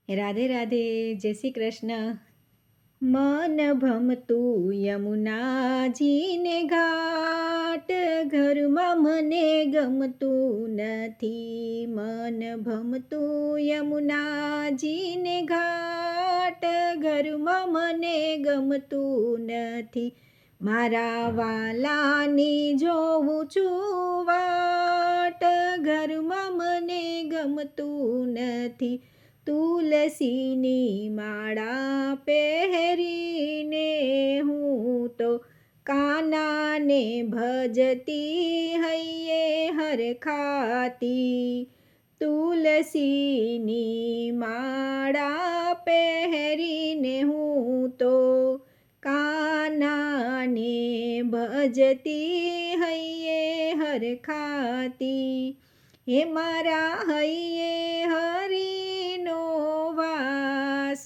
રાધે રાધે, જય શ્રી કૃષ્ણ. મન ભમતું યમુનાજીને ઘાટ, ઘરમાં મને ગમતું નથી. મન ભમતું યમુનાજીને ઘાટ, ઘરમાં મને ગમતું નથી. મારા વાલાની જોઉં છું વાટ, ઘરમાં મને ગમતું નથી. તુલસીની માળા પહેરીને હું તો કાનાને ભજતી હૈયે હરખાતી. તુલસીની માળા પહેરીને હું તો કાનાને ભજતી હૈયે હરખાતી. હે મારા હૈયે હરીનો વાસ,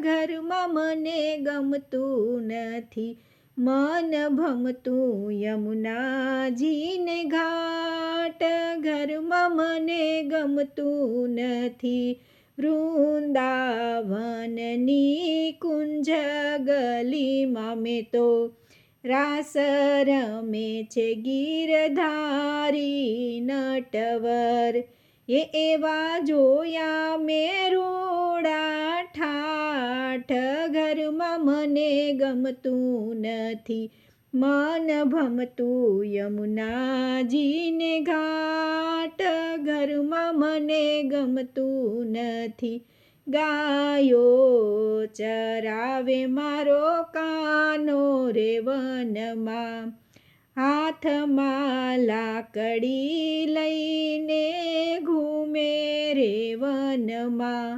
ઘરમાં મને ગમતું નથી. મન ભમતું યમુનાજીને ઘાટ, ઘરમાં મને ગમતું નથી. વૃંદાવનની કુંજ ગલીમાં મેં તો રાસ રમે છે ગીરધારી નટવર. એવા જોયા મેં રૂડા ઠાઠ, ઘરમાં મને ગમતું નથી. મન ભમતું યમુનાજીને ઘાટ, ઘરમાં મને ગમતું નથી. ગાયો ચરાવે મારો કાનો રે વનમાં, હાથમાં લાકડી લઈને ઘૂમે રે વનમાં.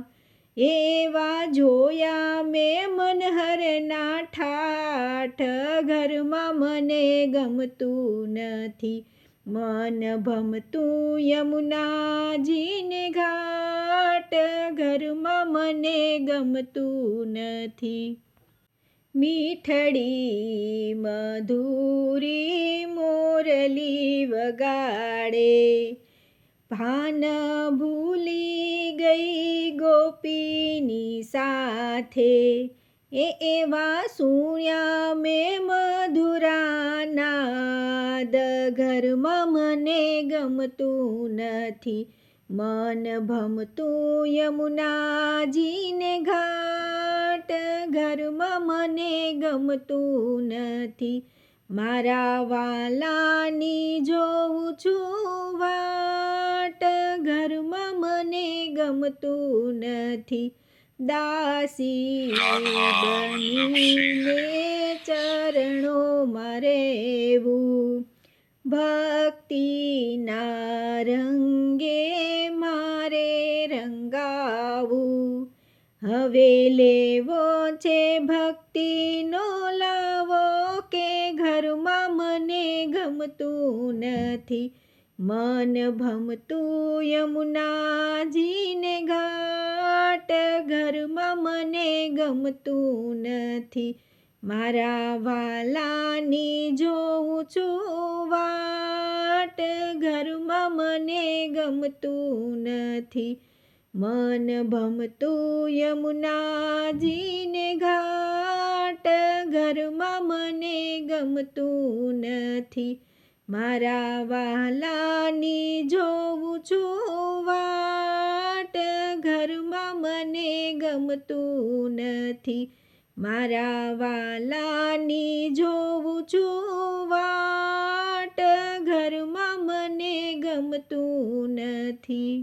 એવા જોયા મેં મનહરના ઠાઠ, ઘરમાં મને ગમતું નથી. મન ભમતું યમુનાજીને ઘાટ, ઘરમાં મને ગમતું નથી. મીઠડી મધુરી મોરલી વગાડે, ભાન ભૂલી ગઈ ગોપીની સાથે. એવા સુણ્યા મેં મધુરા નાદ, ઘરમાં મને ગમતું નથી. મન ભમતું યમુનાજીને ઘાટ, ઘરમાં મને ગમતું નથી. મારા વાલાની જોઉં છું વાટ, ઘરમાં મને ગમતું નથી. દાસી બનીને ચરણોમાં રહેવું, ભક્તિના રંગે મારે રંગાવું. હવે લેવો છે ભક્તિનો લાવો, કે ઘરમાં મને ગમતું નથી. મન ભમતું યમુનાજીને ઘાટ, ઘરમાં મને ગમતું નથી. મારા વાલાની જોઉં છું વાટ, ઘરમાં મને ગમતું નથી. મન ભમતું યમુનાજીને ઘાટ, ઘરમાં મને ગમતું નથી. મારા વાલાની જોઉં છું વાટ, ઘરમાં મને ગમતું નથી. મારા વાલાની જોઉં છું વાટ, ઘરમાં મને ગમતું નથી.